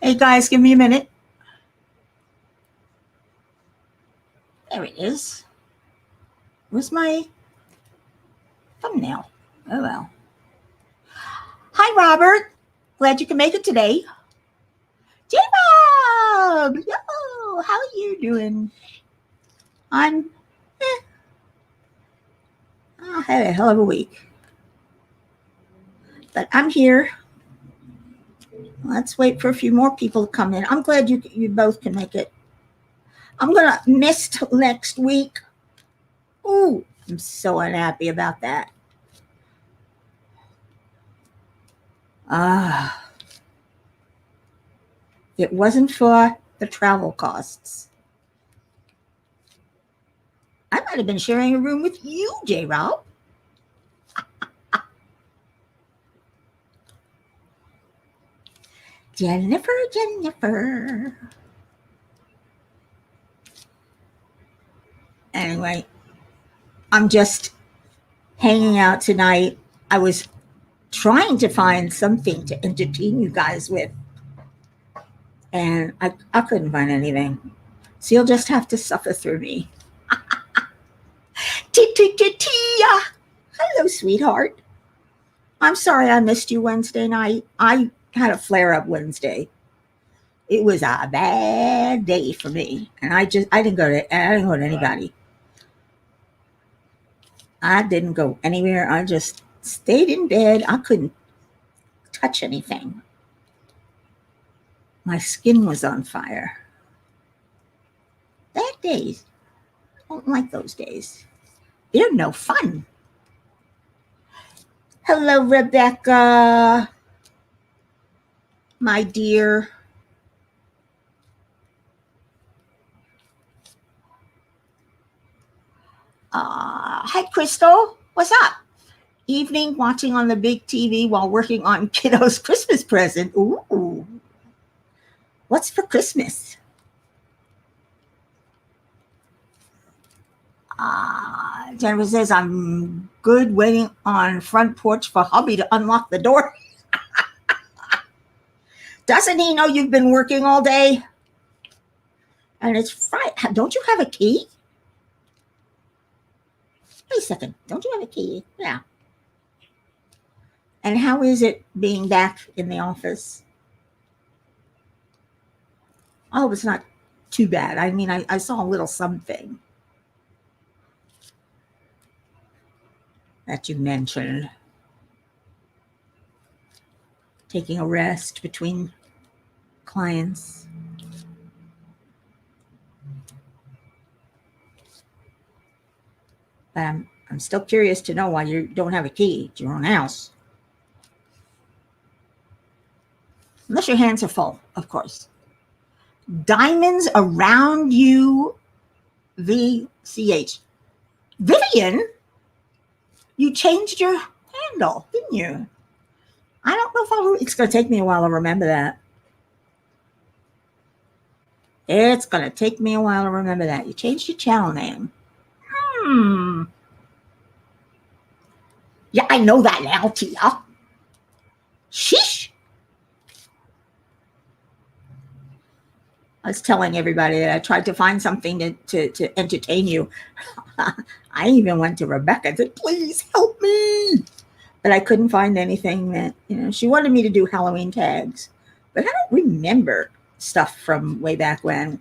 Hey guys, give me a minute. There it is. Where's my thumbnail? Oh well. Hi Robert. Glad you can make it today. J-Bob! Yo, how are you doing? I'm I had a hell of a week. But I'm here. Let's wait for a few more people to come in. I'm glad you both can make it. I'm gonna miss next week. Ooh, I'm so unhappy about that. If it wasn't for the travel costs, I might have been sharing a room with you, J-Rob. Jennifer. Anyway, I'm just hanging out tonight. I was trying to find something to entertain you guys with, and I couldn't find anything. So you'll just have to suffer through me. Tia. Hello, sweetheart. I'm sorry I missed you Wednesday night. I had a flare-up Wednesday. It was a bad day for me, and I didn't go to anybody. I didn't go anywhere. I just stayed in bed. I couldn't touch anything. My skin was on fire. Bad days. I don't like those days. They're no fun. Hello, Rebecca. My dear. Hi, Crystal. What's up? Evening watching on the big TV while working on kiddo's Christmas present. Ooh. What's for Christmas? Jennifer says, I'm good waiting on front porch for hubby to unlock the door. Doesn't he know you've been working all day? And it's Friday. Don't you have a key? Wait a second. Don't you have a key? Yeah. And how is it being back in the office? I hope it's not too bad. I mean, I saw a little something that you mentioned. Taking a rest between clients. But I'm still curious to know why you don't have a key to your own house. Unless your hands are full, of course. Diamonds around you, VCH. Vivian, you changed your handle, didn't you? I don't know if it's going to take me a while to remember that. It's going to take me a while to remember that. You changed your channel name. Yeah, I know that now, Tia. Sheesh. I was telling everybody that I tried to find something to entertain you. I even went to Rebecca and said, please help me. But I couldn't find anything that, she wanted me to do Halloween tags. But I don't remember stuff from way back when.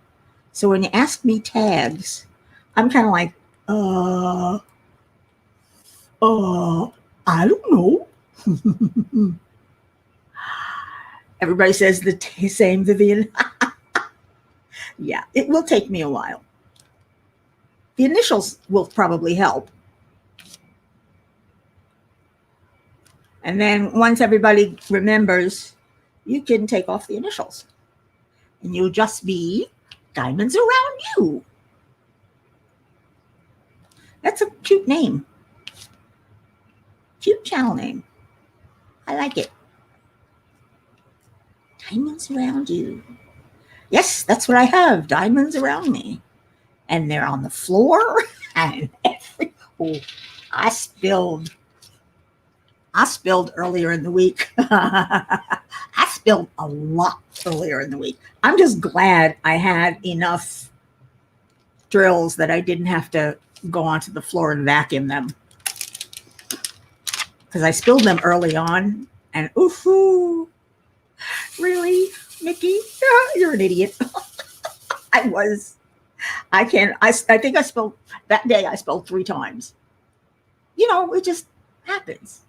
So when you ask me tags, I'm kind of like, I don't know. Everybody says the same, Vivian. Yeah, it will take me a while. The initials will probably help. And then once everybody remembers, you can take off the initials. And you'll just be Diamonds Around You. That's a cute name. Cute channel name. I like it. Diamonds Around You. Yes, that's what I have. Diamonds around me. And they're on the floor. And I spilled earlier in the week. I spilled a lot earlier in the week. I'm just glad I had enough drills that I didn't have to go onto the floor and vacuum them, because I spilled them early on. And ooh, really, Mickey? You're an idiot. I was. I can't. I think I spilled that day. I spilled 3 times. You know, it just happens.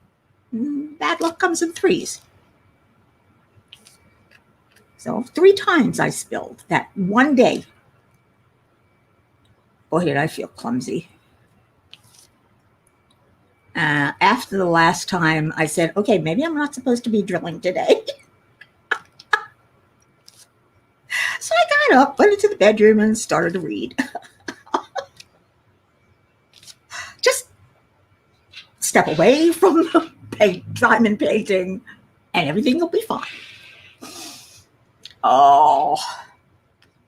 Bad luck comes in threes. So 3 times I spilled that one day. Boy, did I feel clumsy. After the last time, I said, okay, maybe I'm not supposed to be drilling today. So I got up, went into the bedroom, and started to read. Just step away from the diamond painting, and everything will be fine. Oh,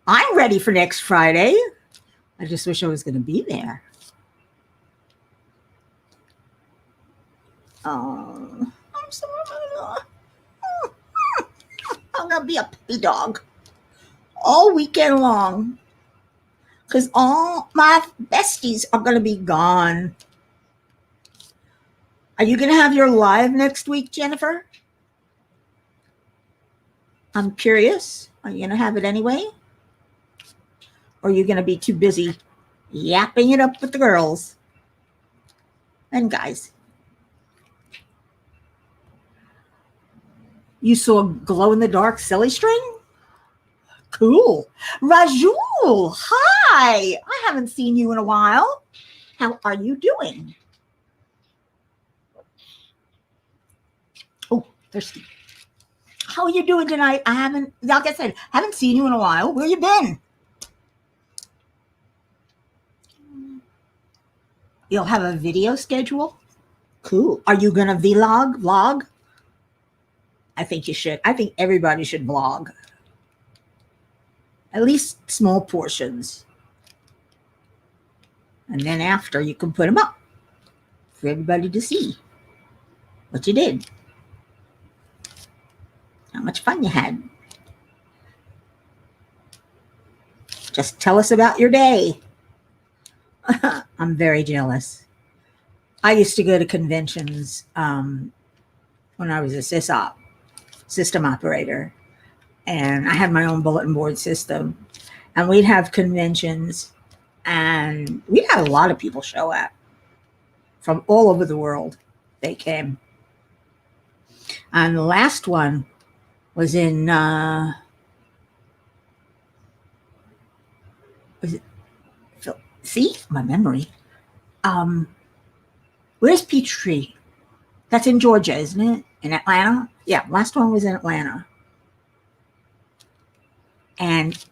I'm ready for next Friday. I just wish I was going to be there. I'm going to be a puppy dog all weekend long, because all my besties are going to be gone. Are you going to have your live next week, Jennifer? I'm curious. Are you going to have it anyway? Or are you going to be too busy yapping it up with the girls and guys? You saw glow-in-the-dark silly string? Cool. Rajul, hi. I haven't seen you in a while. How are you doing? Oh, thirsty. How are you doing tonight? Like I said, haven't seen you in a while. Where you been? You'll have a video schedule? Cool. Are you going to vlog? I think you should. I think everybody should vlog. At least small portions. And then after, you can put them up for everybody to see what you did. How much fun you had. Just tell us about your day. I'm very jealous. I used to go to conventions when I was a sysop, system operator. And I had my own bulletin board system. And we'd have conventions. And we had a lot of people show up from all over the world. They came. And the last one was in, see, my memory. Where's Peachtree? That's in Georgia, isn't it? In Atlanta? Yeah, last one was in Atlanta. And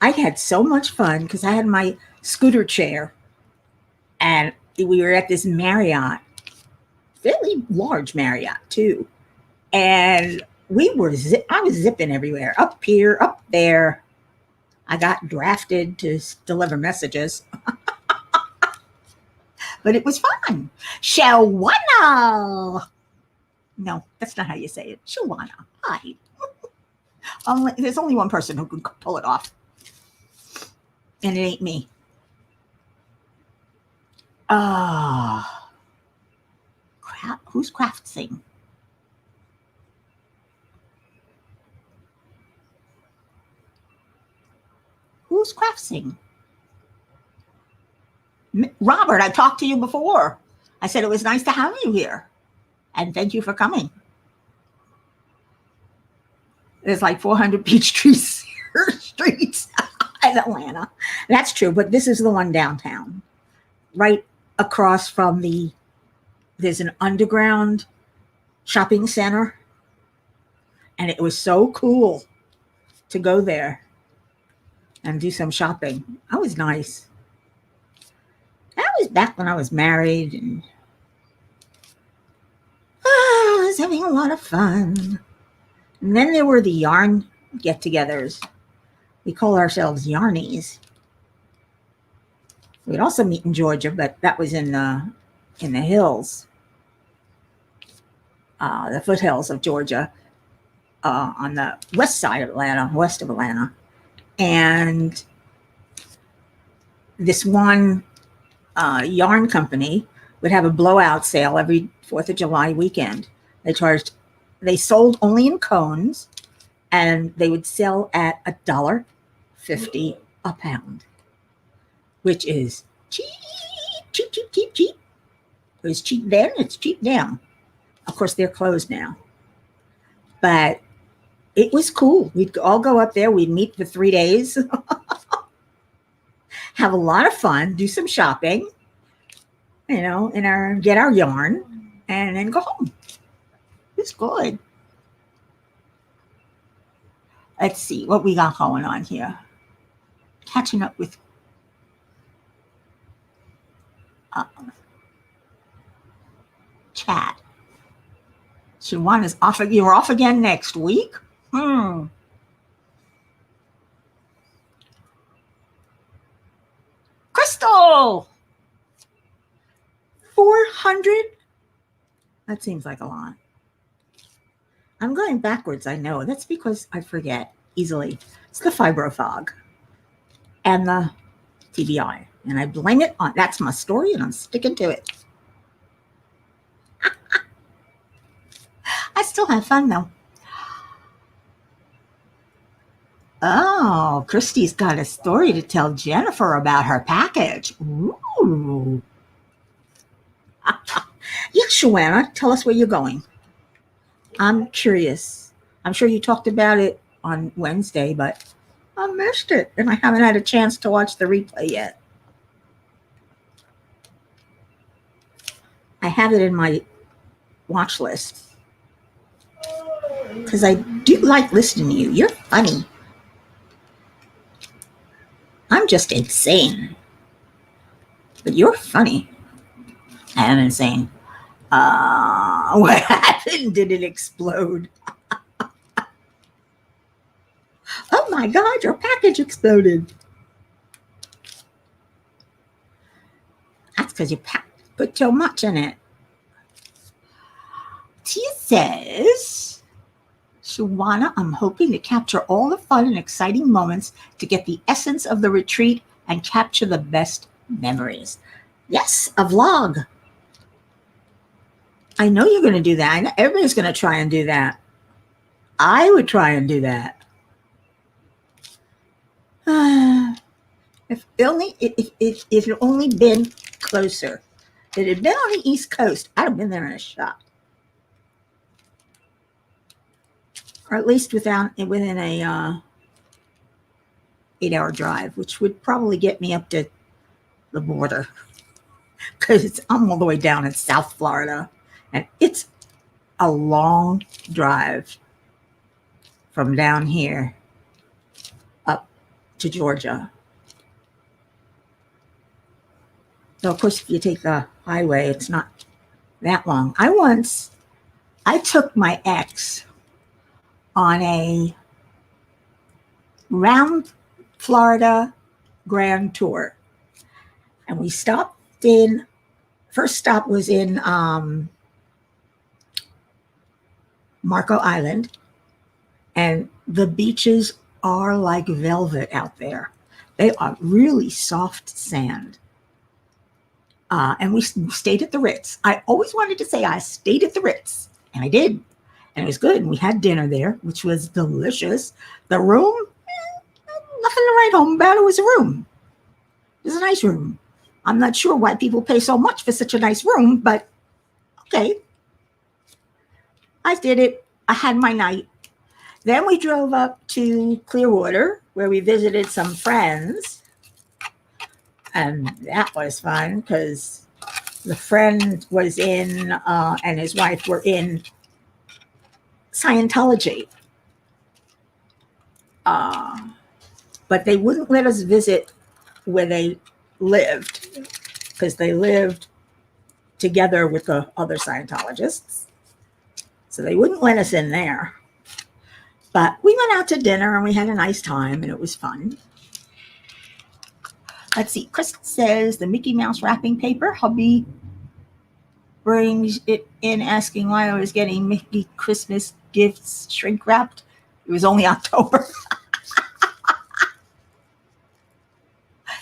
I had so much fun because I had my scooter chair. And we were at this Marriott, fairly large Marriott too. And I was zipping everywhere, up here, up there. I got drafted to deliver messages. But it was fun. Shawana. No, that's not how you say it. Shawana. Hi. There's only one person who can pull it off. And it ain't me. Who's Craftsing? Who's Craftsing? Robert, I talked to you before. I said it was nice to have you here. And thank you for coming. There's like 400 Peachtree streets in Atlanta. That's true, but this is the one downtown. Right across from there's an underground shopping center. And it was so cool to go there and do some shopping. That was nice. That was back when I was married, and I was having a lot of fun. And then there were the yarn get-togethers. We call ourselves Yarnies. We'd also meet in Georgia, but that was in the hills, the foothills of Georgia. on the west side of Atlanta, west of Atlanta. And this one yarn company would have a blowout sale every 4th of July weekend. They sold only in cones, and they would sell at $1.50 a pound, which is cheap, cheap, cheap, cheap, cheap. It was cheap then, it's cheap now. Of course, they're closed now. But it was cool. We'd all go up there, we'd meet for 3 days, have a lot of fun, do some shopping, get our yarn, and then go home. It's good. Let's see what we got going on here. Catching up with chat. Shawana's off. You're off again next week? Crystal! 400? That seems like a lot. I'm going backwards, I know. That's because I forget easily. It's the fibrofog and the TBI. And I blame it on, that's my story, and I'm sticking to it. I still have fun, though. Oh, Christy's got a story to tell Jennifer about her package. Ooh. Yeah, Shawana, tell us where you're going. I'm curious. I'm sure you talked about it on Wednesday, but I missed it, and I haven't had a chance to watch the replay yet. I have it in my watch list because I do like listening to you. You're funny. I'm just insane, but you're funny. I am insane. What happened? Did it explode? Oh my God, your package exploded. That's because you put too much in it. Tia says, Shawana, I'm hoping to capture all the fun and exciting moments to get the essence of the retreat and capture the best memories. Yes, a vlog. I know you're going to do that. I know everybody's going to try and do that. I would try and do that. If it only been closer. If it had been on the East Coast, I'd have been there in a shot. Or at least within a 8-hour drive, which would probably get me up to the border. Because I'm all the way down in South Florida. And it's a long drive from down here up to Georgia. So, of course, if you take the highway, it's not that long. I took my ex on a round Florida grand tour. And we stopped first stop was in Marco Island. And the beaches are like velvet out there. They are really soft sand. And we stayed at the Ritz. I always wanted to say I stayed at the Ritz, and I did. And it was good. And we had dinner there, which was delicious. The room, nothing to write home about. It was a room. It was a nice room. I'm not sure why people pay so much for such a nice room, but okay. I did it. I had my night. Then we drove up to Clearwater, where we visited some friends. And that was fun because the friend was in, and his wife were in Scientology. But they wouldn't let us visit where they lived because they lived together with the other Scientologists. So they wouldn't let us in there. But we went out to dinner and we had a nice time and it was fun. Let's see. Crystal says the Mickey Mouse wrapping paper. Hubby brings it in asking why I was getting Mickey Christmas gifts shrink wrapped. It was only October.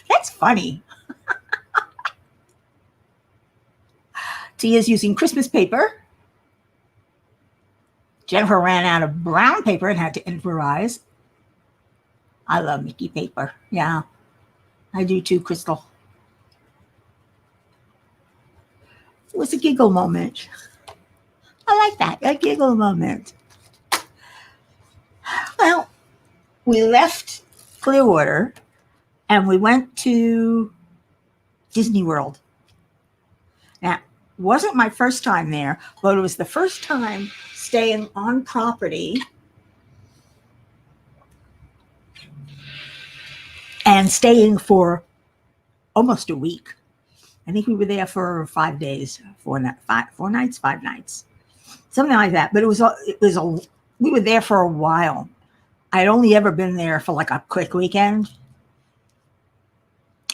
That's funny. Tia's using Christmas paper. Jennifer ran out of brown paper and had to improvise. I love Mickey paper. Yeah, I do too, Crystal. It was a giggle moment. I like that, a giggle moment. Well, we left Clearwater and we went to Disney World. Now, it wasn't my first time there, but it was the first time staying on property and staying for almost a week. I think we were there for 5 days, 4 nights, 5 nights, something like that. But we were there for a while. I'd only ever been there for like a quick weekend,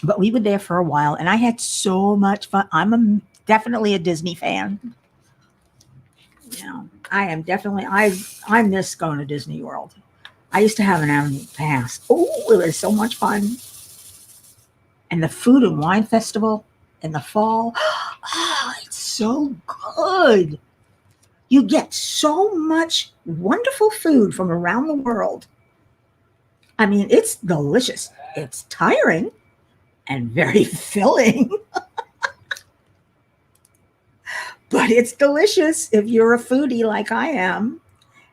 but we were there for a while, and I had so much fun. Definitely a Disney fan. I am definitely. I miss going to Disney World. I used to have an annual pass. Oh, it was so much fun. And the food and wine festival in the fall. Oh, it's so good. You get so much wonderful food from around the world. I mean, it's delicious. It's tiring and very filling. But it's delicious if you're a foodie like I am.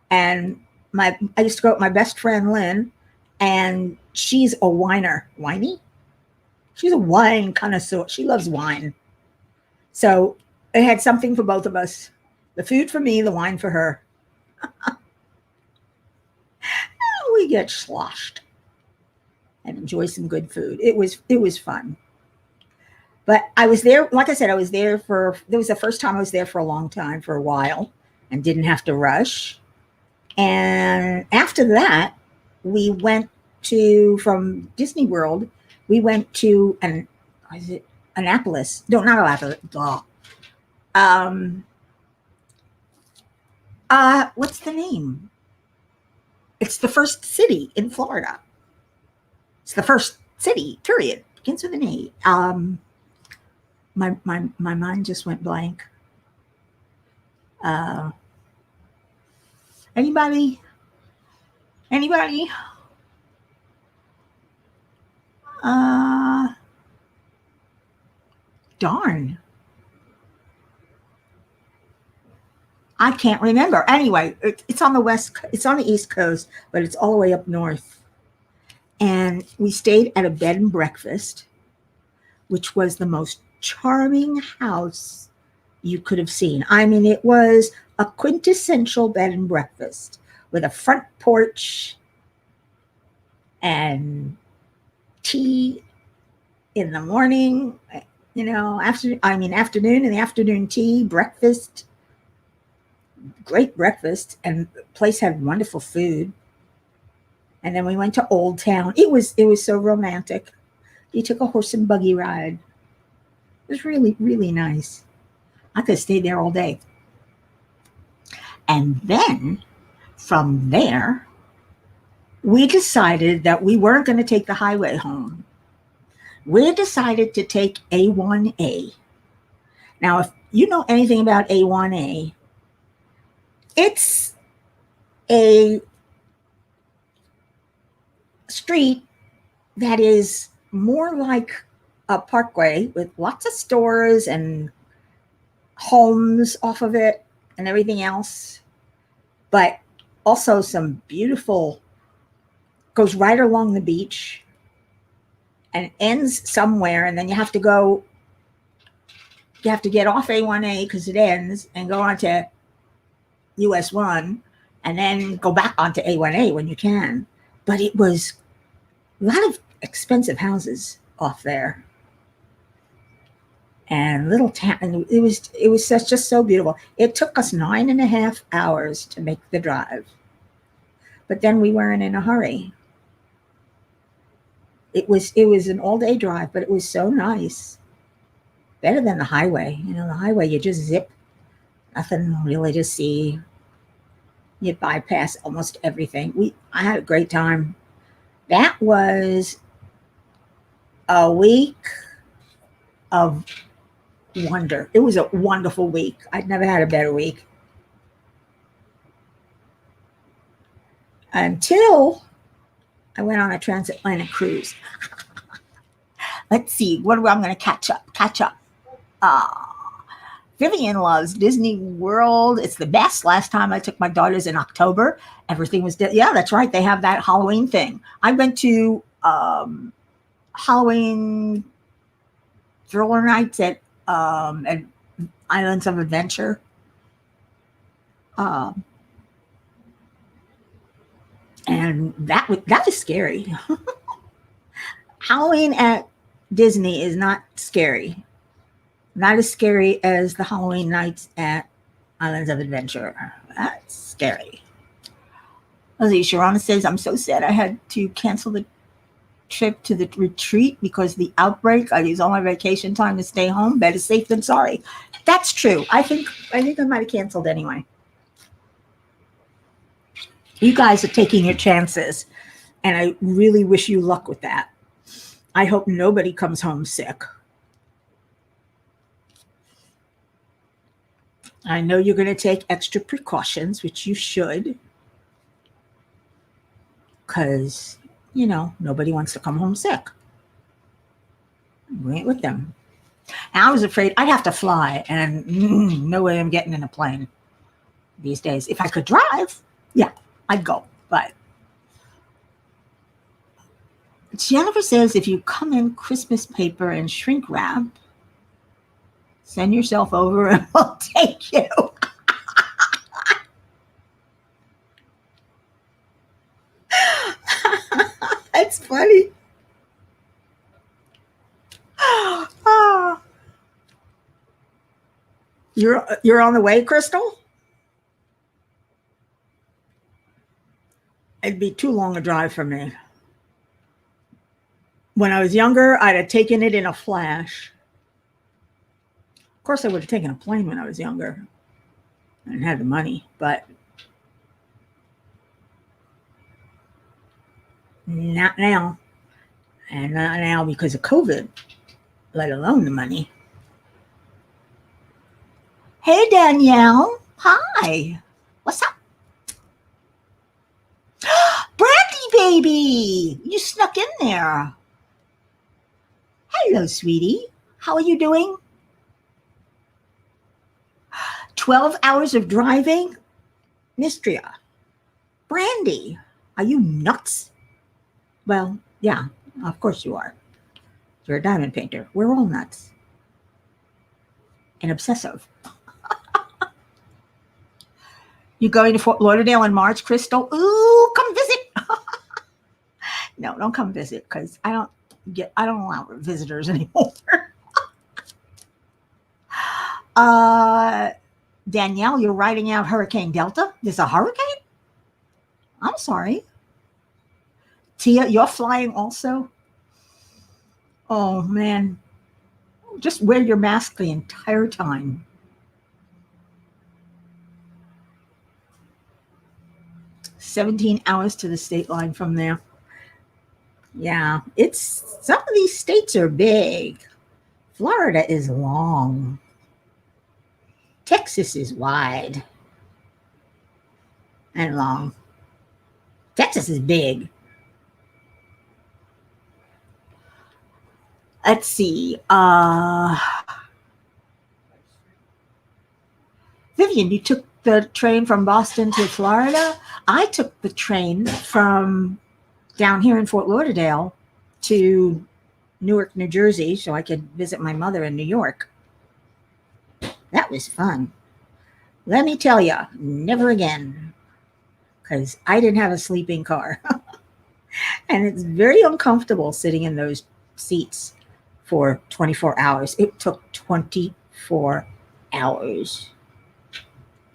And I used to go with my best friend Lynn, and she's a whiny. She's a wine connoisseur. She loves wine. So it had something for both of us. The food for me, the wine for her. We get sloshed and enjoy some good food. It was fun. But I was there, like I said, it was the first time I was there for a long time, for a while, and didn't have to rush. And after that, we went from Disney World, we went to Annapolis. No, not Annapolis. What's the name? It's the first city in Florida. It's the first city, period. Begins with an A. My mind just went blank. Anybody? Darn. I can't remember. Anyway, it's on it's on the East Coast, but it's all the way up north. And we stayed at a bed and breakfast, which was the most charming house you could have seen. I mean, it was a quintessential bed and breakfast with a front porch and tea in the morning, afternoon and the afternoon tea, breakfast, great breakfast, and the place had wonderful food. And then we went to Old Town. It was so romantic. You took a horse and buggy ride. It was really, really nice. I could have stayed there all day. And then from there, we decided that we weren't going to take the highway home. We decided to take A1A. Now, if you know anything about A1A, it's a street that is more like a parkway with lots of stores and homes off of it and everything else, but also some beautiful, goes right along the beach and ends somewhere, and then you have to get off A1A because it ends and go on to US 1 and then go back onto A1A when you can. But it was a lot of expensive houses off there. And little town, and it was just so beautiful. It took us 9.5 hours to make the drive, but then we weren't in a hurry. It was an all-day drive, but it was so nice. Better than the highway. You know, the highway, you just zip, nothing really to see. You bypass almost everything. I had a great time. That was a week of wonder. It was a wonderful week. I'd never had a better week until I went on a transatlantic cruise. Let's see, what am I going to catch up? Uh, Vivian loves Disney World. It's the best. Last time I took my daughters in October, everything was yeah, that's right. They have that Halloween thing. I went to Halloween thriller nights at Islands of Adventure. And that was scary. Halloween at Disney is not scary. Not as scary as the Halloween nights at Islands of Adventure. That's scary. Let's see, Sharona says, I'm so sad I had to cancel the trip to the retreat because of the outbreak. I use all my vacation time to stay home. Better safe than sorry. That's true. I think I might have canceled anyway. You guys are taking your chances, and I really wish you luck with that. I hope nobody comes home sick. I know you're going to take extra precautions, which you should, because, you know, nobody wants to come home sick. We ain't with them. And I was afraid I'd have to fly, and no way I'm getting in a plane these days. If I could drive, yeah, I'd go. But Jennifer says if you come in Christmas paper and shrink wrap, send yourself over and we'll take you. That's funny. You're on the way, Crystal? It'd be too long a drive for me. When I was younger, I'd have taken it in a flash. Of course, I would have taken a plane when I was younger and had the money, but not now. And not now because of COVID, let alone the money. Hey, Danielle. Hi. What's up? Brandy, baby. You snuck in there. Hello, sweetie. How are you doing? 12 hours of driving? Mistria. Brandy, are you nuts? Well, yeah, of course you are. You're a diamond painter. We're all nuts. And obsessive. You going to Fort Lauderdale in March, Crystal? Ooh, come visit. No, don't come visit because I don't allow visitors anymore. Danielle, you're riding out Hurricane Delta? There's a hurricane? I'm sorry. Tia, you're flying also? Oh, man. Just wear your mask the entire time. "17 hours to the state line from there." Yeah, some of these states are big. Florida is long. Texas is wide and long. Texas is big. Let's see. Vivian, you took the train from Boston to Florida? I took the train from down here in Fort Lauderdale to Newark, New Jersey, so I could visit my mother in New York. That was fun. Let me tell you, never again, because I didn't have a sleeping car. And it's very uncomfortable sitting in those seats for 24 hours. It took 24 hours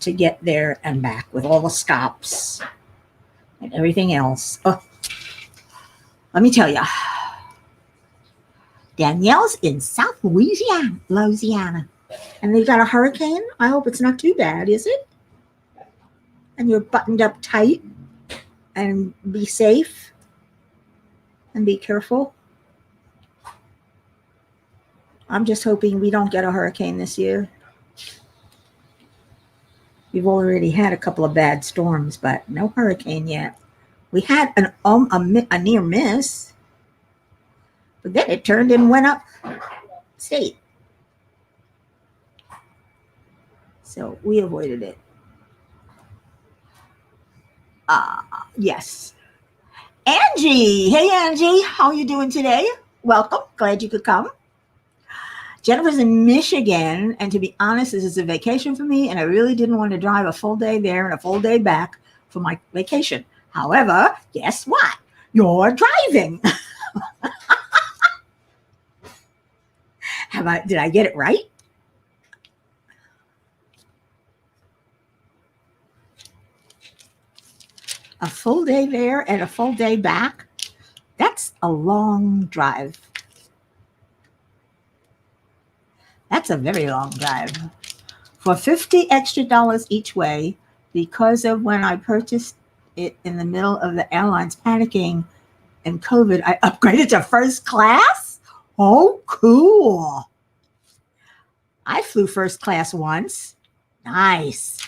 to get there and back with all the stops and everything else. Oh, let me tell you, Danielle's in South Louisiana. And they got a hurricane. I hope it's not too bad, is it? And you're buttoned up tight and be safe and be careful. I'm just hoping we don't get a hurricane this year. We've already had a couple of bad storms, but no hurricane yet. We had a near miss, but then it turned and went up state. So we avoided it. Yes. Angie. Hey, Angie. How are you doing today? Welcome. Glad you could come. Jennifer's in Michigan, and to be honest, this is a vacation for me, and I really didn't want to drive a full day there and a full day back for my vacation. However, guess what? You're driving. Did I get it right? A full day there and a full day back? That's a long drive. That's a very long drive. For $50 extra each way, because of when I purchased it in the middle of the airlines panicking and COVID, I upgraded to first class? Oh, cool. I flew first class once. Nice.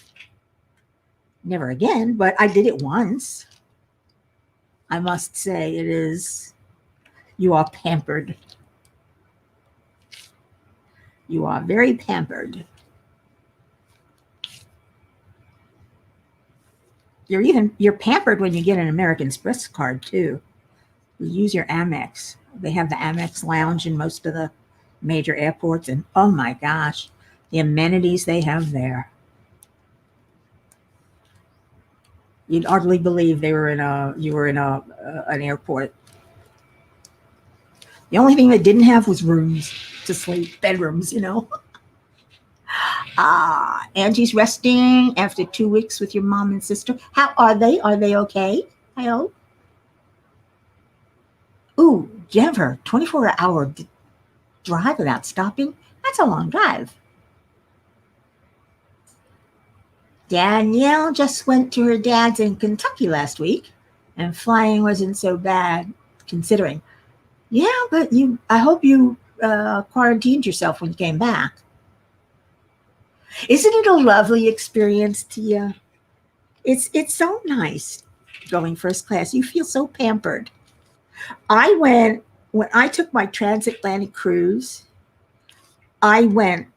Never again, but I did it once. I must say you are pampered. You are very pampered. You're pampered when you get an American Express card too. You use your Amex. They have the Amex lounge in most of the major airports, and oh my gosh, the amenities they have there. You'd hardly believe you were in an airport. The only thing they didn't have was rooms to sleep, bedrooms, Angie's resting after 2 weeks with your mom and sister. How are they? Are they okay? I hope. Ooh, Jennifer, 24-hour drive without stopping? That's a long drive. Danielle just went to her dad's in Kentucky last week, and flying wasn't so bad considering. Yeah, but I hope you quarantined yourself when you came back. Isn't it a lovely experience, Tia? It's so nice going first class. You feel so pampered. When I took my transatlantic cruise, I went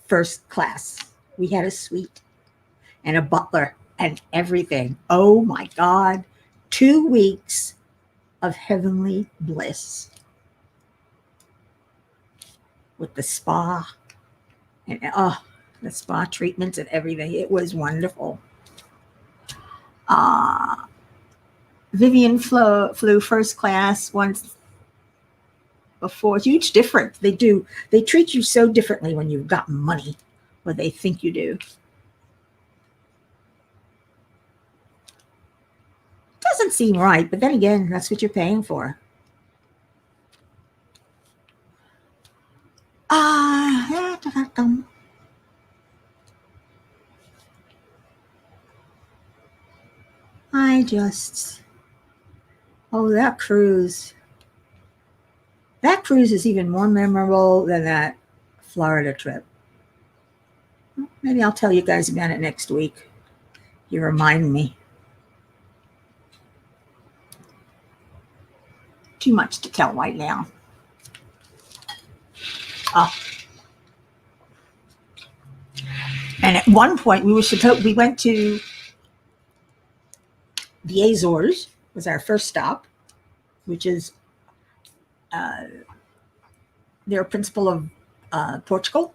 first class. We had a suite and a butler and everything. Oh my God. 2 weeks of heavenly bliss. With the spa and the spa treatments and everything. It was wonderful. Vivian flew first class once before. Huge difference. They treat you so differently when you've got money, or they think you do. Doesn't seem right, but then again, that's what you're paying for. That cruise. That cruise is even more memorable than that Florida trip. Maybe I'll tell you guys about it next week. You remind me. Too much to tell right now. And at one point we went to the Azores, was our first stop, which is their principal of Portugal.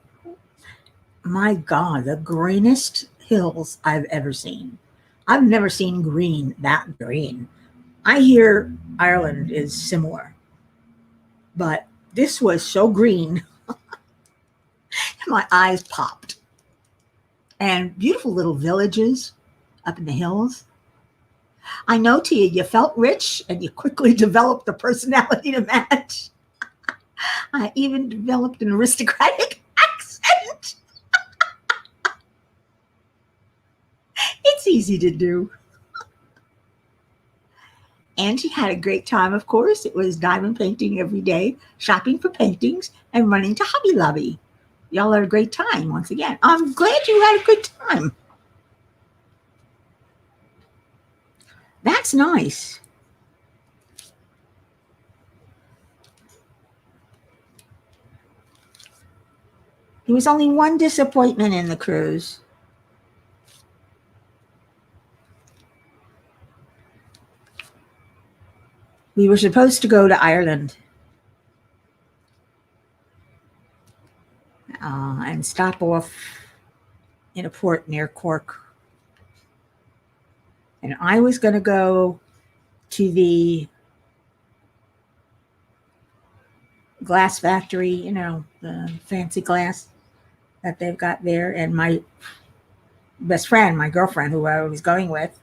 My God, the greenest hills I've ever seen. I've never seen green that green. I hear Ireland is similar, but this was so green. My eyes popped. And beautiful little villages up in the hills. I know, Tia, you felt rich and you quickly developed the personality to match. I even developed an aristocratic accent. It's easy to do. And she had a great time, of course. It was diamond painting every day, shopping for paintings, and running to Hobby Lobby. Y'all had a great time once again. I'm glad you had a good time. That's nice. There was only one disappointment in the cruise. We were supposed to go to Ireland and stop off in a port near Cork. And I was going to go to the glass factory, the fancy glass that they've got there. And my best friend, my girlfriend, who I was going with,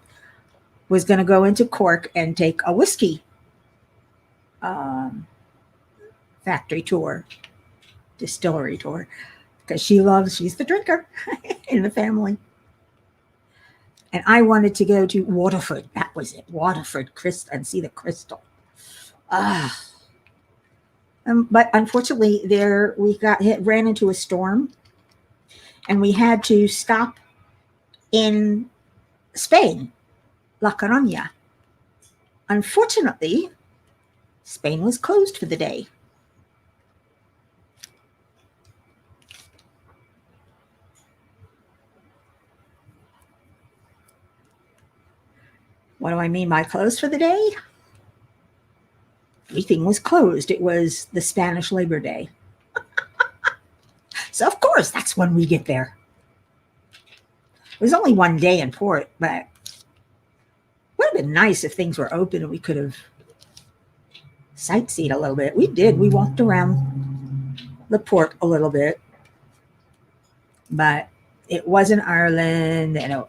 was going to go into Cork and take a whiskey factory tour, distillery tour, because she's the drinker in the family. And I wanted to go to Waterford. That was it, Waterford, and see the crystal. But unfortunately, there we ran into a storm, and we had to stop in Spain, La Coruña. Unfortunately, Spain was closed for the day. What do I mean by closed for the day? Everything was closed. It was the Spanish Labor Day. So, of course, that's when we get there. It was only one day in port, but it would have been nice if things were open and we could have sightseed a little bit. We did. We walked around the port a little bit, but it wasn't Ireland, and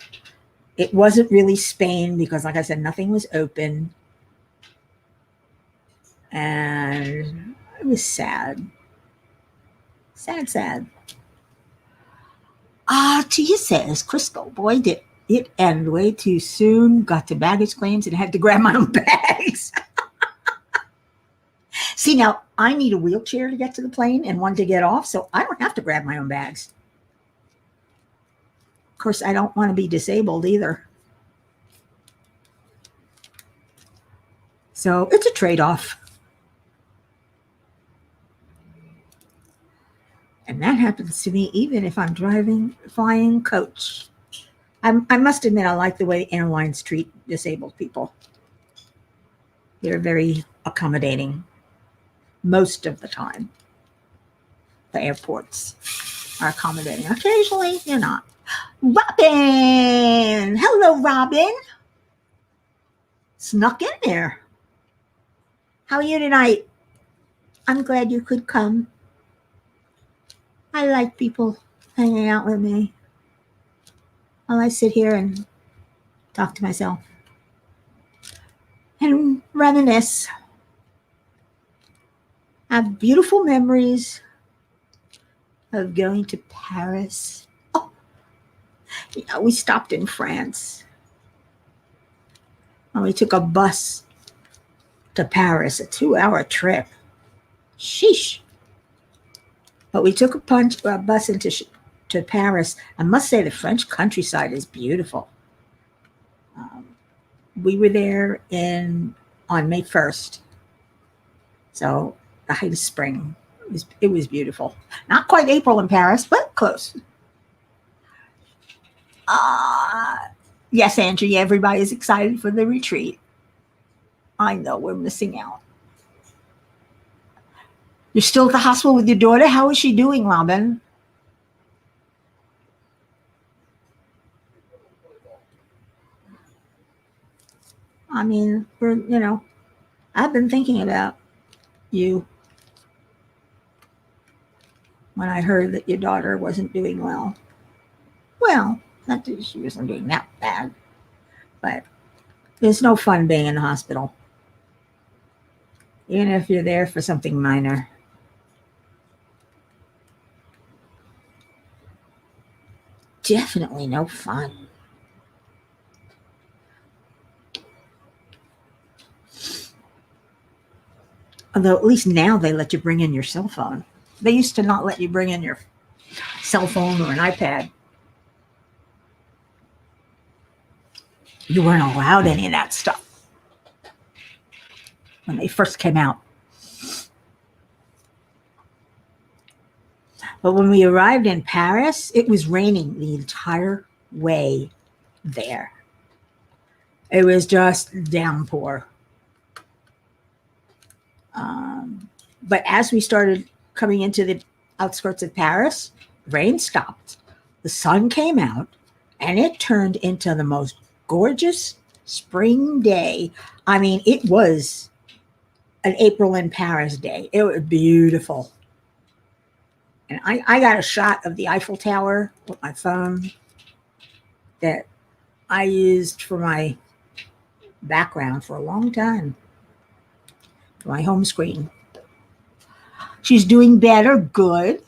it wasn't really Spain because, like I said, nothing was open. And it was sad. Sad. Tia says, Crystal, boy, did it end way too soon. Got to baggage claims and had to grab my own bags. See, now I need a wheelchair to get to the plane and one to get off, so I don't have to grab my own bags. Of course, I don't want to be disabled either. So it's a trade-off. And that happens to me even if I'm flying coach. I must admit, I like the way airlines treat disabled people. They're very accommodating most of the time. The airports are accommodating. Occasionally, they're not. Robin! Hello, Robin. Snuck in there. How are you tonight? I'm glad you could come. I like people hanging out with me while I sit here and talk to myself and reminisce. I have beautiful memories of going to Paris. Oh, we stopped in France. And we took a bus to Paris, a 2-hour trip. Sheesh. But we took a bus to Paris. I must say the French countryside is beautiful. We were there on May 1st. So the height of spring. It was beautiful. Not quite April in Paris, but close. Yes, Angie, everybody's excited for the retreat. I know we're missing out. You're still at the hospital with your daughter? How is she doing, Robin? I mean, I've been thinking about you when I heard that your daughter wasn't doing well. Well, not that she wasn't doing that bad, but there's no fun being in the hospital, even if you're there for something minor. definitely no fun. Although at least now they let you bring in your cell phone. They used to not let you bring in your cell phone or an iPad. You weren't allowed any of that stuff when they first came out. But when we arrived in Paris, it was raining the entire way there. It was just downpour. But as we started coming into the outskirts of Paris, rain stopped. The sun came out, and it turned into the most gorgeous spring day. I mean, it was an April in Paris day. It was beautiful. And I got a shot of the Eiffel Tower with my phone that I used for my background for a long time, for my home screen. She's doing better, good.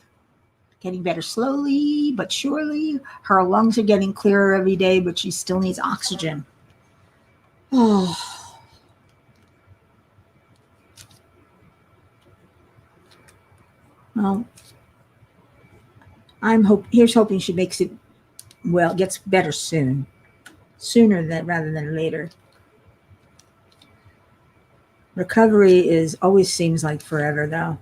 Getting better slowly but surely. Her lungs are getting clearer every day, but she still needs oxygen. Oh. Well, here's hoping she makes it well, gets better soon. Sooner than rather than later. Recovery is always seems like forever though.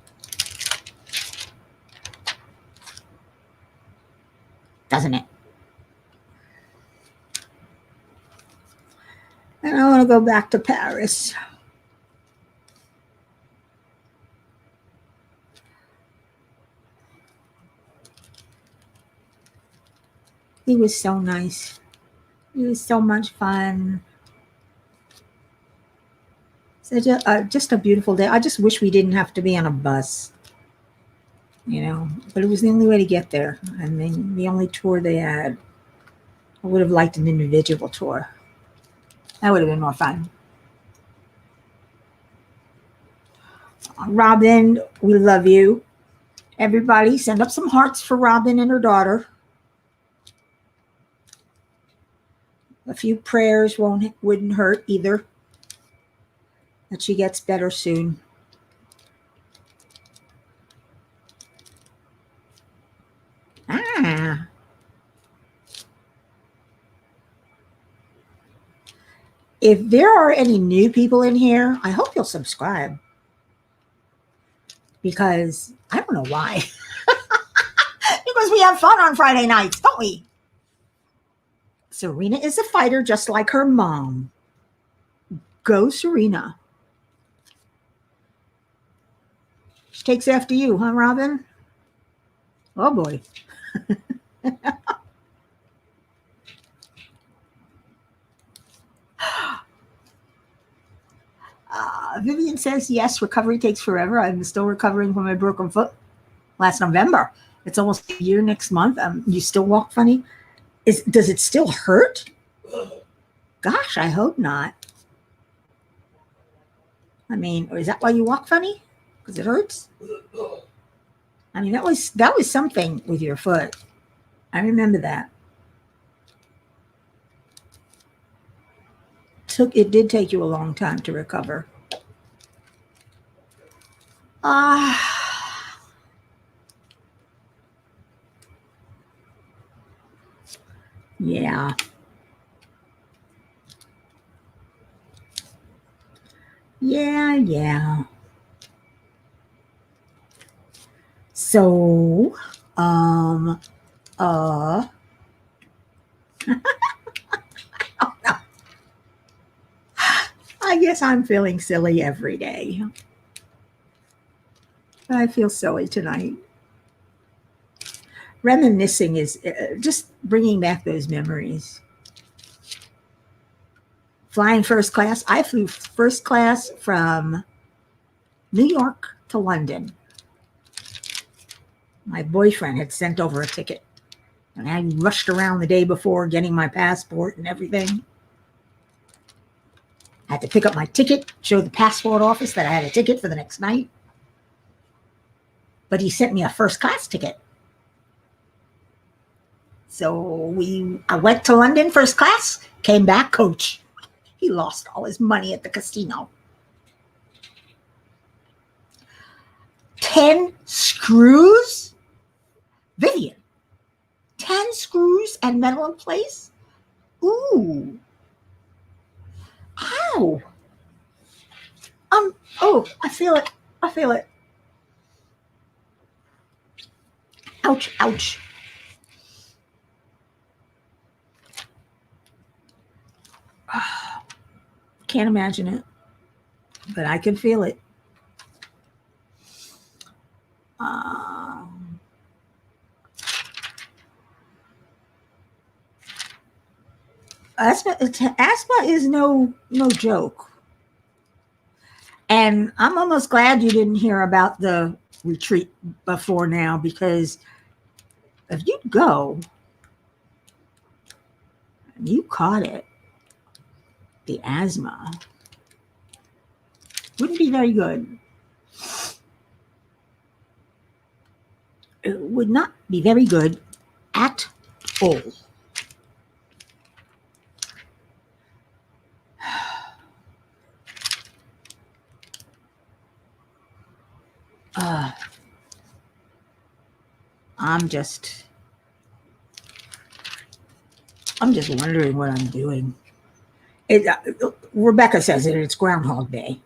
Doesn't it? And I want to go back to Paris. He was so nice. It was so much fun. So just a beautiful day. I just wish we didn't have to be on a bus, but it was the only way to get there. I mean, the only tour they had. I would have liked an individual tour. That would have been more fun. Robin, we love you. Everybody, send up some hearts for Robin and her daughter. A few prayers wouldn't hurt either. That she gets better soon. If there are any new people in here, I hope you'll subscribe. Because I don't know why. Because we have fun on Friday nights, don't we? Serena is a fighter just like her mom. Go, Serena. She takes after you, huh, Robin? Oh, boy. Vivian says, yes, recovery takes forever. I'm still recovering from my broken foot last November. It's almost a year next month. You still walk funny? Does it still hurt? Gosh, I hope not. I mean, is that why you walk funny? Because it hurts? I mean, that was something with your foot. I remember that. It did take you a long time to recover. Yeah. Yeah. So, I guess I'm feeling silly every day. But I feel silly tonight. Reminiscing is just bringing back those memories. Flying first class. I flew first class from New York to London. My boyfriend had sent over a ticket. And I rushed around the day before getting my passport and everything. I had to pick up my ticket, show the passport office that I had a ticket for the next night. But he sent me a first class ticket. So I went to London first class, came back coach. He lost all his money at the casino. 10 screws? Vivian, 10 screws and metal in place? Ooh. Ow. Oh, I feel it. I feel it. Ouch, ouch. Can't imagine it, but I can feel it. Asthma is no joke. And I'm almost glad you didn't hear about the retreat before now, because if you go and you caught it, the asthma wouldn't be very good. It would not be very good at all. I'm just wondering what I'm doing. Rebecca says it, it's Groundhog Day.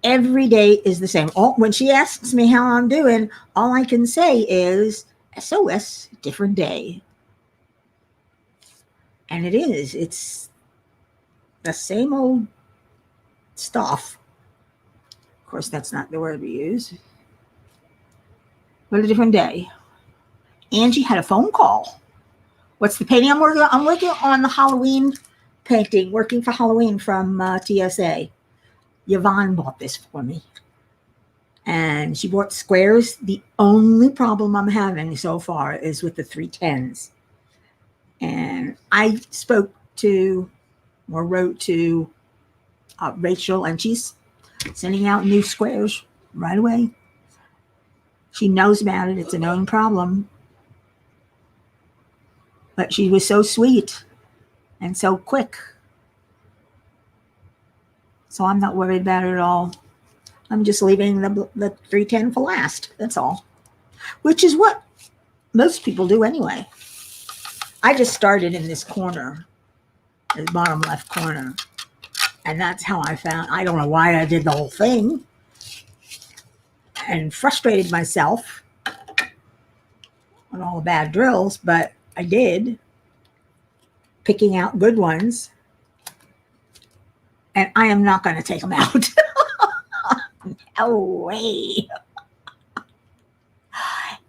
Every day is the same. When she asks me how I'm doing, all I can say is SOS, different day. And it is. It's the same old stuff. Of course, that's not the word we use. But a different day. Angie had a phone call. What's the painting I'm working on? I'm working on the Halloween painting, working for Halloween from TSA. Yvonne bought this for me. And she bought squares. The only problem I'm having so far is with the 310s. And I spoke to or wrote to Rachel, and she's sending out new squares right away. She knows about it. It's a known problem. But she was so sweet and so quick. So I'm not worried about it at all. I'm just leaving the 310 for last. That's all. Which is what most people do anyway. I just started in this corner, the bottom left corner. And that's how I found, I don't know why I did the whole thing. And frustrated myself on all the bad drills, but I did. Picking out good ones. And I am not going to take them out. No way.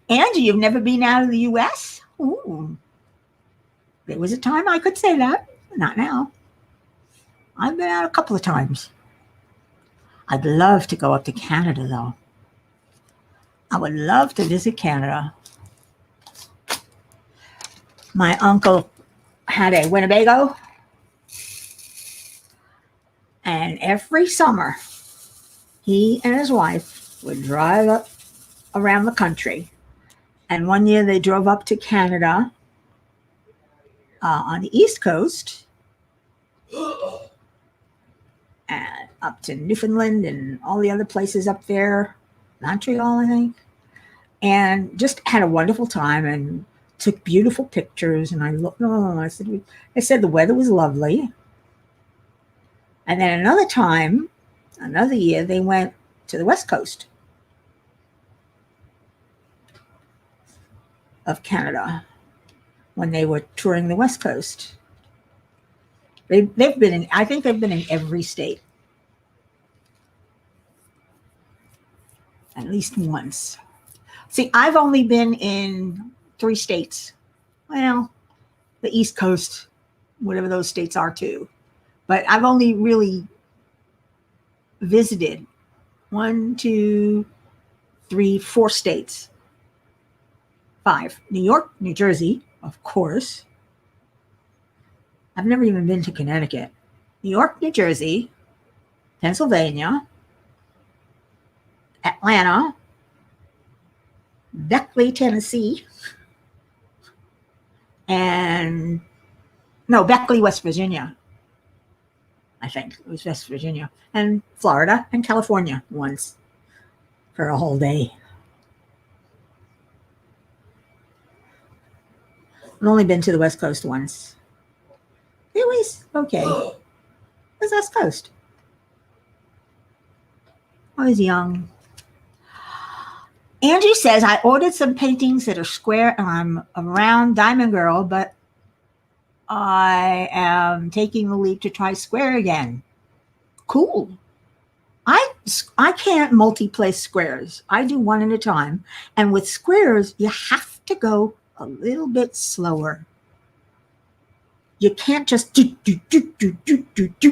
Angie, you've never been out of the U.S.? Ooh. There was a time I could say that. Not now. I've been out a couple of times. I'd love to go up to Canada, though. I would love to visit Canada. My uncle had a Winnebago. And every summer, he and his wife would drive up around the country. And one year they drove up to Canada on the East Coast, and up to Newfoundland and all the other places up there, Montreal, I think, and just had a wonderful time and took beautiful pictures. And I looked, they said the weather was lovely. And then another year, they went to the West Coast of Canada when they were touring the West Coast. They've been in, I think they've been in every state. At least once. See, I've only been in 3 states. Well, the East Coast, whatever those states are too. But I've only really visited 1, 2, 3, 4 states. 5. New York, New Jersey, of course. I've never even been to Connecticut. New York, New Jersey, Pennsylvania, Atlanta, Beckley, Tennessee, and no, Beckley, West Virginia. I think it was West Virginia, and Florida and California once for a whole day. I've only been to the West Coast once. It was okay. It was West Coast. I was young. Angie says, I ordered some paintings that are square and I'm a round diamond girl, but I am taking the leap to try square again. Cool. I can't multi-place squares. I do one at a time. And with squares, you have to go a little bit slower. You can't just do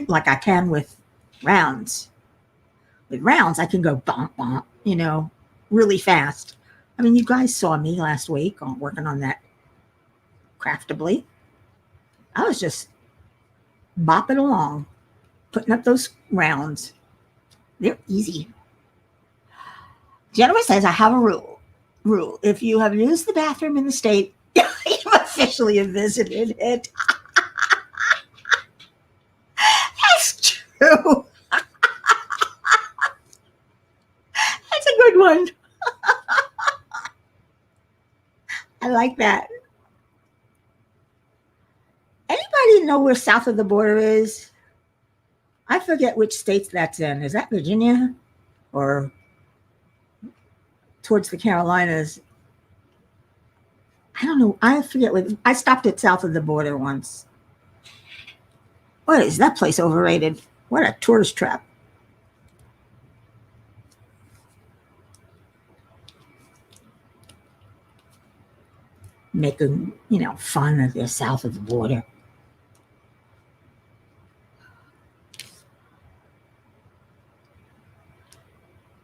like I can with rounds. With rounds, I can go bump, bump, really fast. I mean, you guys saw me last week working on that craftably. I was just bopping along, putting up those rounds. They're easy. Jennifer says, I have a rule. If you have used the bathroom in the state, you've officially visited it. That's true. That's a good one. I like that. Anybody know where south of the border is? I forget which states that's in. Is that Virginia or towards the Carolinas? I don't know. I forget. I stopped at south of the border once. What is that place overrated? What a tourist trap. Making, fun of the south of the border.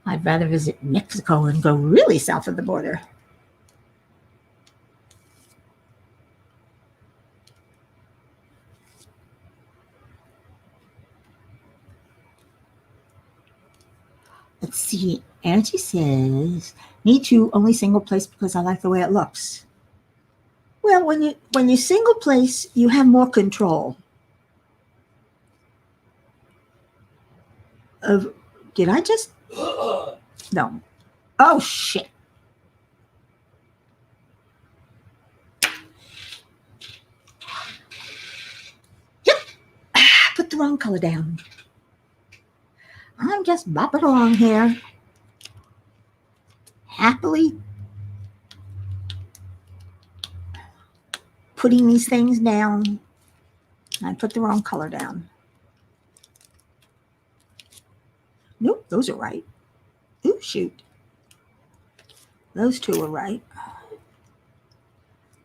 I'd rather visit Mexico and go really south of the border. Let's see. Angie says, me too, only single place because I like the way it looks. Well, when you single place, you have more control. Did I just? No. Oh, shit. Yep. Put the wrong color down. I'm just bopping along here. Happily putting these things down. I put the wrong color down. Nope, those are right. Ooh, shoot. Those two are right.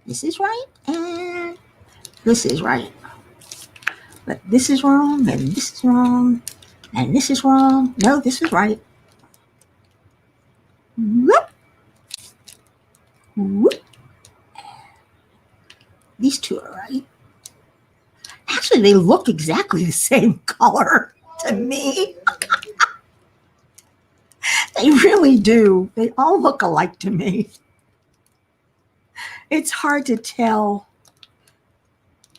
This is right, and this is right. But this is wrong, and this is wrong, and this is wrong. No, this is right. Whoop. Whoop. These two are right. Actually, they look exactly the same color to me. They really do. They all look alike to me. It's hard to tell.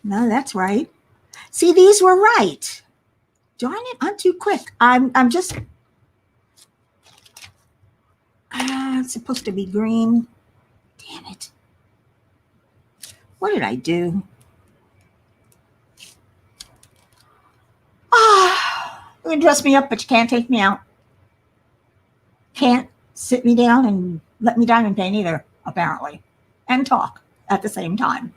No, that's right. See, these were right. Darn it, I'm too quick. I'm just. It's supposed to be green. Damn it. What did I do? You can dress me up, but you can't take me out. Can't sit me down and let me diamond paint either, apparently, and talk at the same time.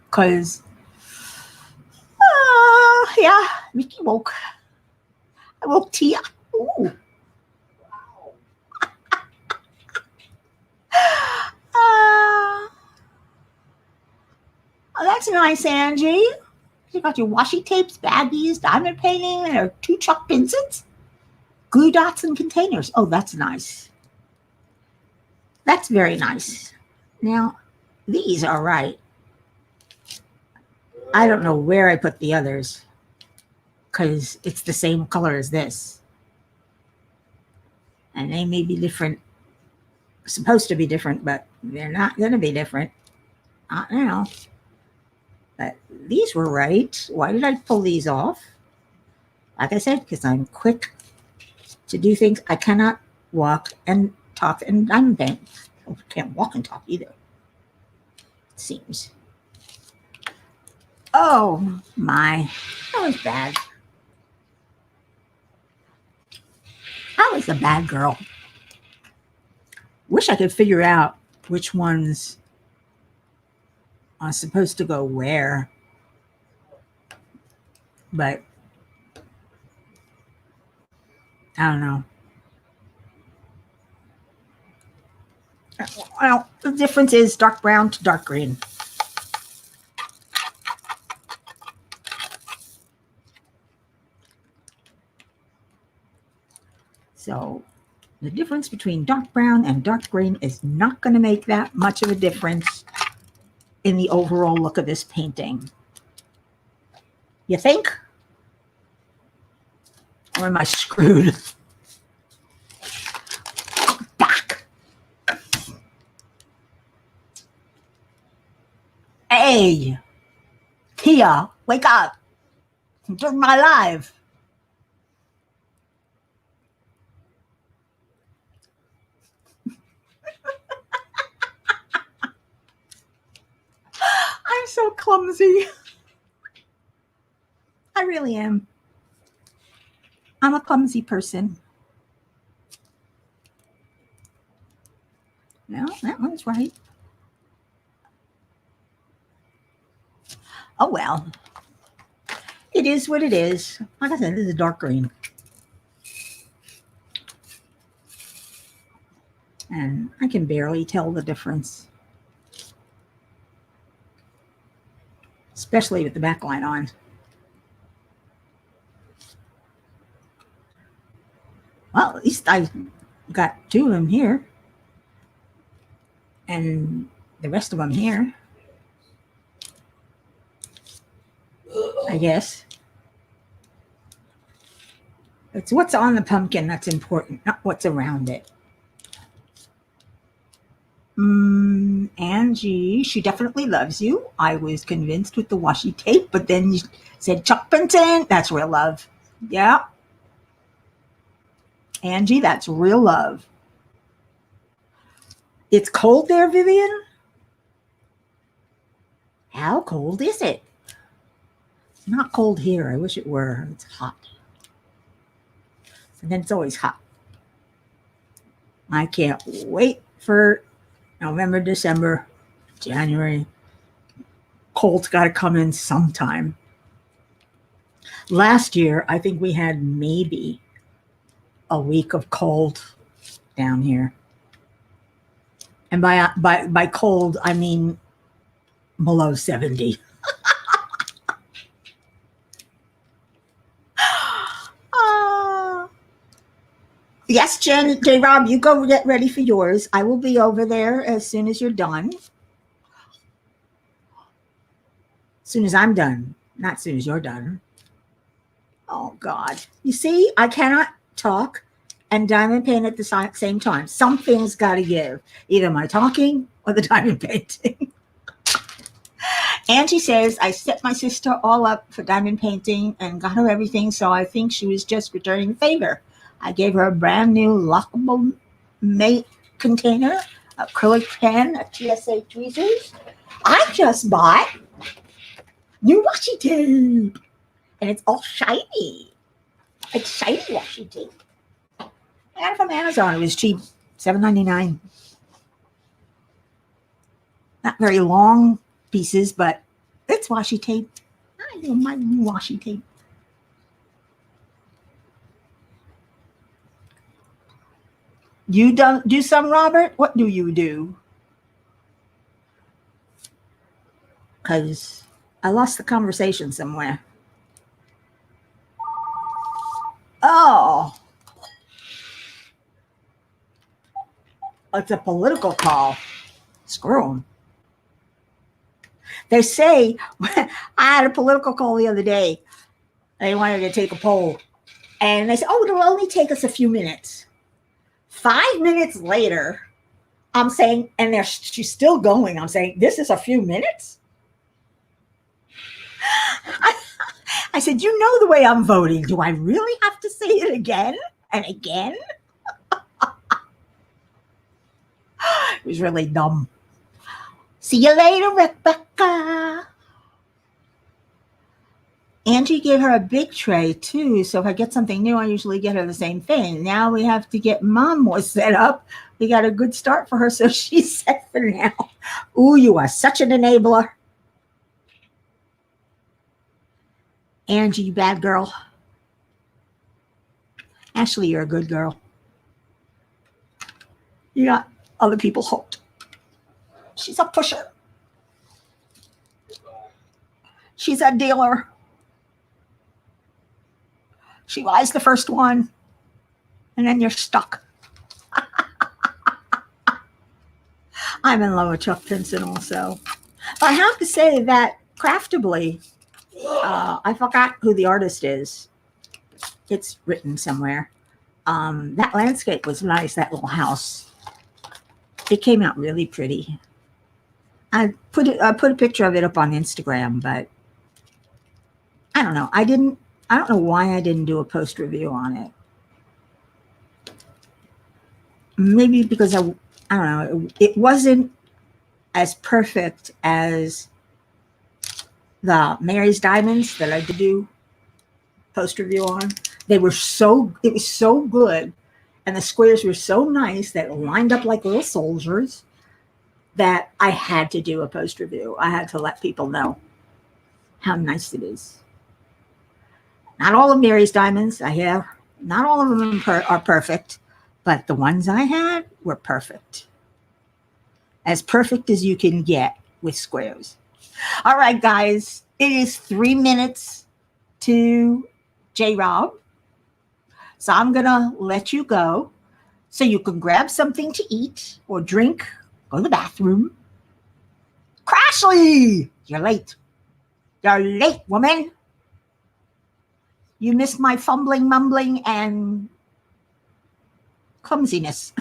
Because, yeah, Mickey woke. I woke Tia. Ooh. Oh, that's nice, Angie. You got your washi tapes, baggies, diamond painting, and 2 chalk pencils, glue dots, and containers. Oh, that's nice. That's very nice. Now, these are right. I don't know where I put the others because it's the same color as this. And they may be different supposed to be different, but they're not going to be different. Not now. But these were right. Why did I pull these off? Like I said, because I'm quick to do things. I cannot walk and talk and diamond paint. I can't walk and talk either. It seems. Oh my, that was bad. I was a bad girl. Wish I could figure out which ones are supposed to go where. But I don't know. Well, the difference is dark brown to dark green. So the difference between dark brown and dark green is not going to make that much of a difference in the overall look of this painting. You think? Or am I screwed? Back. Hey, Tia, wake up. I'm doing my live. I'm so clumsy. I really am. I'm a clumsy person. No, that one's right. Oh, well. It is what it is. Like I said, this is dark green. And I can barely tell the difference. Especially with the backline on. Well, at least I got two of them here. And the rest of them here. I guess. It's what's on the pumpkin that's important, not what's around it. Angie, she definitely loves you. I was convinced with the washi tape, but then you said Chuck Benton. That's real love. Yeah. Angie, that's real love. It's cold there, Vivian? How cold is it? It's not cold here. I wish it were. It's hot. And then it's always hot. I can't wait for November, December, January. Cold's got to come in sometime. Last year, I think we had maybe a week of cold down here. And by cold, I mean below 70. Yes, Jen, J. Rob, you go get ready for yours. I will be over there as soon as you're done. As soon as I'm done, not as soon as you're done. Oh, God. You see, I cannot talk and diamond paint at the same time. Something's got to give. Either my talking or the diamond painting. Angie says, I set my sister all up for diamond painting and got her everything, so I think she was just returning the favor. I gave her a brand new lockable mate container, acrylic pen, a TSA tweezers. I just bought new washi tape, and it's all shiny. It's shiny washi tape. I got it from Amazon. It was cheap, $7.99. Not very long pieces, but it's washi tape. I know my new washi tape. You don't do some, Robert? What do you do? Because I lost the conversation somewhere. Oh. It's a political call. Screw them. They say, I had a political call the other day. They wanted to take a poll. And they said, oh, it'll only take us a few minutes. 5 minutes later, I'm saying, and she's still going. I'm saying, this is a few minutes. I said, you know the way I'm voting. Do I really have to say it again and again? It was really dumb. See you later, Rebecca. Angie gave her a big tray too, so if I get something new, I usually get her the same thing. Now we have to get Mom more set up. We got a good start for her, so she's set for now. Ooh, you are such an enabler. Angie, you bad girl. Ashley, you're a good girl. You got other people hooked. She's a pusher. She's a dealer. She buys the first one, and then you're stuck. I'm in love with Chuck Pinson also. But I have to say that Craftably, I forgot who the artist is. It's written somewhere. That landscape was nice, that little house. It came out really pretty. I put a picture of it up on Instagram, but I don't know. I don't know why I didn't do a post review on it. Maybe because I don't know. It wasn't as perfect as the Mary's Diamonds that I did do post review on. It was so good, and the squares were so nice that it lined up like little soldiers that I had to do a post review. I had to let people know how nice it is. Not all of Mary's Diamonds I have. Not all of them are perfect, but the ones I had were perfect. As perfect as you can get with squares. All right, guys. It is 3 minutes to J-Rob. So I'm going to let you go so you can grab something to eat or drink, go to the bathroom. Crashly! You're late. You're late, woman. You missed my fumbling, mumbling, and clumsiness.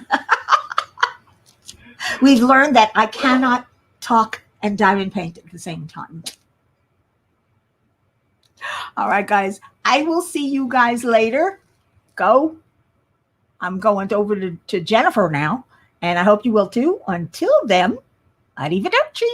We've learned that I cannot talk and diamond paint at the same time. All right, guys. I will see you guys later. Go. I'm going over to Jennifer now, and I hope you will too. Until then, arrivederci.